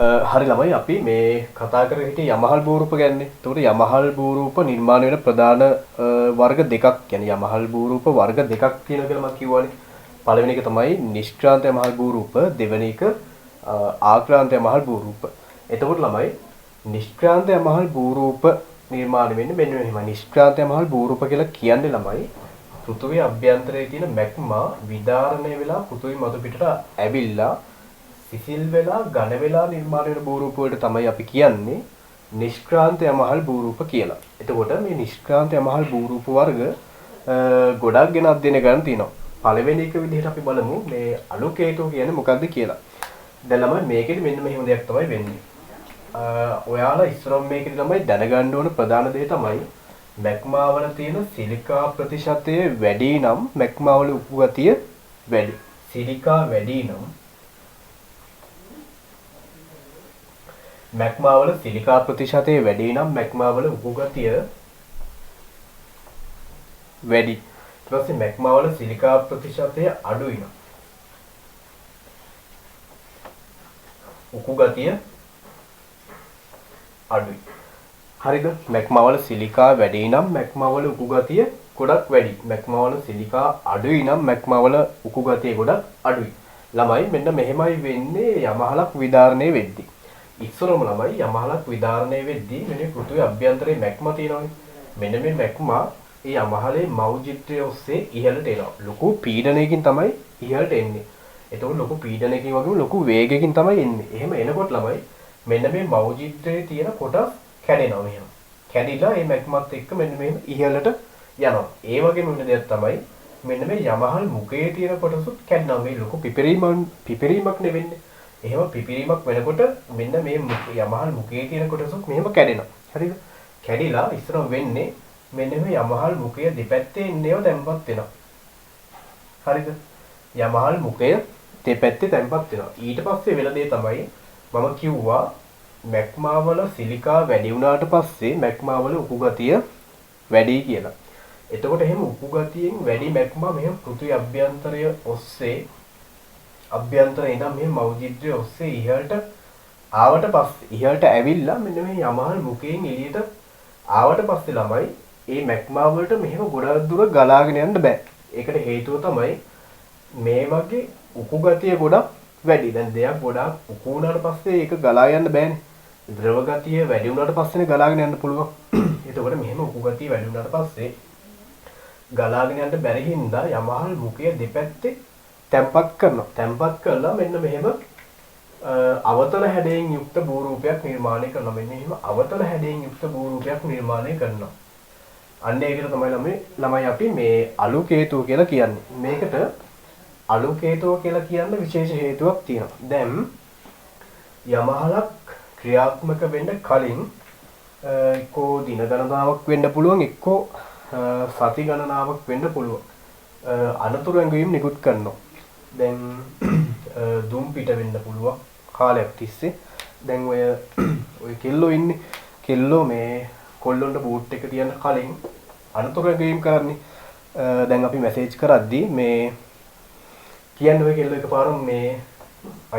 හරි ළමයි අපි මේ කතා කරගෙන හිටියේ යමහල් භූරූප ගැන. ඒතකොට යමහල් භූරූප නිර්මාණය වෙන ප්‍රධාන වර්ග දෙකක් කියන්නේ යමහල් භූරූප වර්ග දෙකක් තියෙනවා කියලා මම කිව්වනේ. පළවෙනි එක තමයි නිෂ්ක්‍රාන්ත යමහල් භූරූප, දෙවෙනි එක ආක්‍රාන්ත යමහල් භූරූප. එතකොට ළමයි නිෂ්ක්‍රාන්ත යමහල් භූරූප නිර්මාණය වෙන්නේ මෙන්න මෙහෙමයි. නිෂ්ක්‍රාන්ත යමහල් භූරූප කියලා කියන්නේ ළමයි පෘථුවිය අභ්‍යන්තරයේ තියෙන මැග්මා විදාරණය වෙලා පෘථුවි මතු පිටට ඇවිල්ලා සිසිල් වෙලා ඝන වෙලා නිර්මාණය වෙන භූරූප වලට තමයි අපි කියන්නේ නිෂ්ක්‍රාන්ත යමහල් භූරූප කියලා. එතකොට මේ නිෂ්ක්‍රාන්ත යමහල් භූරූප වර්ග ගොඩක් ගැන අධ්‍යයනය කරන්න තියෙනවා. පළවෙනි එක විදිහට අපි බලමු මේ අලුකේතෝ කියන්නේ මොකක්ද කියලා. දැන් ළමයි මේකෙදි මෙන්න මෙහෙම දෙයක් තමයි වෙන්නේ. ඔයාලා ඉස්සරම් මේකෙදි තමයි දැනගන්න ඕන ප්‍රධාන දේ තමයි මැග්මා වල තියෙන සිලිකා ප්‍රතිශතය වැඩි නම් මැග්මා වල උපු ගතිය වැඩි. සිලිකා වැඩි නම් මැග්මා වල සිලිකා ප්‍රතිශතය වැඩි නම් මැග්මා වල උපු ගතිය වැඩි. ඊට පස්සේ මැග්මා වල සිලිකා ප්‍රතිශතය අඩුයි නම් උපු ගතිය අඩුයි. හරිද? මැග්මා වල සිලිකා වැඩි නම් මැග්මා වල උකු ගතිය ගොඩක් වැඩි. මැග්මා වල සිලිකා අඩුයි නම් මැග්මා වල උකු ගතිය ගොඩක් අඩුයි. ළමයි මෙන්න මෙහෙමයි වෙන්නේ යමහලක් විදාරණය වෙද්දී. ඉස්සරම ළමයි යමහලක් විදාරණය වෙද්දී මෙන්න පෘථුවිය අභ්‍යන්තරයේ මැග්මා තියෙනවානේ. මෙන්න මේ මැග්මා ඒ යමහලේ මෞජිත්‍රය ඔස්සේ ඉහළට එනවා. ලොකු පීඩනයකින් තමයි ඉහළට එන්නේ. එතකොට ලොකු පීඩනයකින් වගේම ලොකු වේගයකින් තමයි එන්නේ. එහෙම එනකොට ළමයි මෙන්න මේ මෞජිත්‍රයේ තියෙන කොටස් කැඩෙනවා මෙහෙම. කැඩිලා මේ මැග්මාත් එක්ක මෙන්න මෙහෙම ඉහළට යනවා. ඒ වගේම වෙන දෙයක් තමයි මෙන්න මේ යමහල් මුඛයේ තියෙන කොටසුත් කැඩෙනවා. මේ ලොකු පිපිරීමක් නෙවෙන්නේ. එහෙම පිපිරීමක් වෙනකොට මෙන්න මේ යමහල් මුඛයේ තියෙන කොටසුත් මෙහෙම කැඩෙනවා. හරිද? කැඩිලා ඉස්සරහ වෙන්නේ මෙන්න මේ යමහල් මුඛය දෙපැත්තේ ඉන්නේව තැම්පත් වෙනවා. හරිද? යමහල් මුඛය දෙපැත්තේ තැම්පත් වෙනවා. ඊට පස්සේ වෙන දේ තමයි මම කිව්වා මැග්මා වල සිලිකා වැඩි වුණාට පස්සේ මැග්මා වල උකු ගතිය වැඩි කියලා. එතකොට එහෙම උකු ගතියෙන් වැඩි මැග්මා මෙහෙම පෘථිවි අභ්‍යන්තරය ඔස්සේ අභ්‍යන්තරේ ඉඳන් මෙහෙම මෞජිත්‍රය ඔස්සේ ඉහළට ආවට පස්සේ ඉහළට ඇවිල්ලා මෙන්න මේ යමහල් මුඛයෙන් එළියට ආවට පස්සේ ළමයි මේ මැග්මා වලට මෙහෙම ගොඩක් දුර ගලාගෙන යන්න බෑ. ඒකට හේතුව තමයි මේ වගේ උකු ගතිය ගොඩක් වැඩි. දැන් දෙයක් ගොඩක් උකු වුණාට පස්සේ ඒක ගලා යන්න බෑනේ. ද්‍රව ගතිය වැඩි වුණාට පස්සේනේ ගලාගෙන යන්න පුළුවන්. එතකොට මෙහෙම උකු ගතිය වැඩි වුණාට පස්සේ ගලාගෙන යන්න බැරි හින්දා යමහල් මුඛය දෙපැත්තේ තැම්පත් කරනවා. තැම්පත් කළා මෙන්න මෙහෙම අවතල හැඩයෙන් යුක්ත භූරූපයක් නිර්මාණය කරනවා. මෙන්න මෙහෙම අවතල හැඩයෙන් යුක්ත භූරූපයක් නිර්මාණය කරනවා. අන්න ඒකට තමයි ළමයි අපි මේ අලුකේතුව කියලා කියන්නේ. මේකට අලුකේතුව කියලා කියන්න විශේෂ හේතුවක් තියෙනවා. දැන් යමහලක් ක්‍රියාත්මක වෙන්න කලින් එක්කෝ දින ගණනාවක් වෙන්න පුළුවන්, එක්කෝ සති ගණනාවක් වෙන්න පුළුවන්. අනතුරු ඇඟවීම් නිකුත් කරනවා. දැන් දුම් පිට වෙන්න පුළුවන් කාලයක් තිස්සේ. දැන් ඔය කෙල්ලෝ ඉන්නේ. කෙල්ලෝ මේ කොල්ලොන්ට බූට් එක තියන්න කලින් අනතුරු ඇඟවීම් කරන්නේ. දැන් අපි මැසේජ් කරද්දී මේ කියන්නේ ඔය කෙල්ලෝ එකපාරම මේ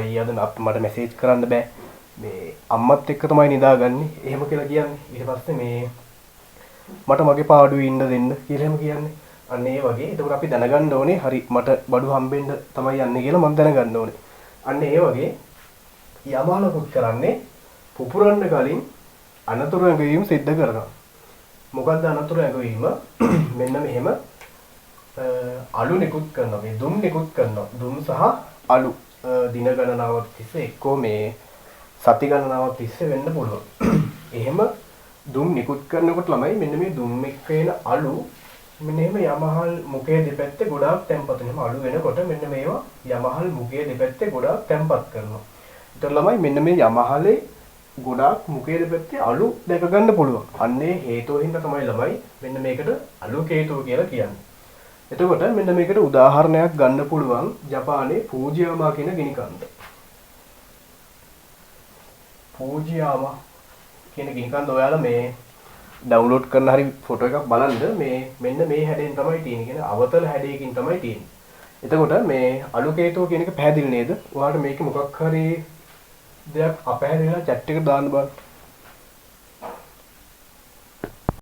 අයියාද මට මැසේජ් කරන්න බෑ. මේ අම්මත් එක්ක තමයි නිදාගන්නේ. එහෙම කියලා කියන්නේ. ඊට පස්සේ මේ මට මගේ පාඩුවේ ඉන්න දෙන්න කියලා එහෙම කියන්නේ. අන්න ඒ වගේ. ඒකට අපි දැනගන්න ඕනේ හරි මට බඩු හම්බෙන්න තමයි යන්නේ කියලා මම දැනගන්න ඕනේ. අන්න ඒ වගේ යමහලකුත් කරන්නේ පුපුරන්න කලින් අනතුරු ඇඟවීම සිද්ධ කරනවා. මොකක්ද අනතුරු ඇඟවීම? මෙන්න මෙහෙම අලු නිකුත් කරනවා. මේ දුම් නිකුත් කරනවා. දුම් සහ අලු දින ගණනාවක් තිස්සේ එක්කෝ මේ සති ගණනාවක් තිස්සේ වෙන්න පුළුවන්. එහෙම දුම් නිකුත් කරනකොට ළමයි මෙන්න මේ දුම් එක්ක එන අලු මෙන්න එහෙම යමහල් මුඛයේ දෙපැත්තේ ගොඩාක් තැම්පත් වෙනවා. අලු වෙනකොට මෙන්න මේවා යමහල් මුඛයේ දෙපැත්තේ ගොඩාක් තැම්පත් කරනවා. ඒතර ළමයි මෙන්න මේ යමහලේ ගොඩාක් මුඛයේ දෙපැත්තේ අලු දැක ගන්න පුළුවන්. අන්නේ හේතුව හින්දා තමයි ළමයි මෙන්න මේකට අලුකේතුව කියලා කියන්නේ. එතකොට මෙන්න මේකට උදාහරණයක් ගන්න පුළුවන් ජපානයේ ෆූජියාමා කියන ගිනි කන්ද. ෆූජියාමා කියන ගිනි කන්ද ඔයාලා මේ ඩවුන්ලෝඩ් කරන හරි ෆොටෝ එකක් බලන්න මේ මෙන්න මේ හැඩයෙන් තමයි තියෙන්නේ. කියන්නේ අවතල හැඩයකින් තමයි තියෙන්නේ. එතකොට මේ අලුකේතුව කියන එක පැහැදිලි නේද? ඔයාලට මේක මොකක් හරි දෙයක් අපහැරලා chat එකට දාන්න බලන්න.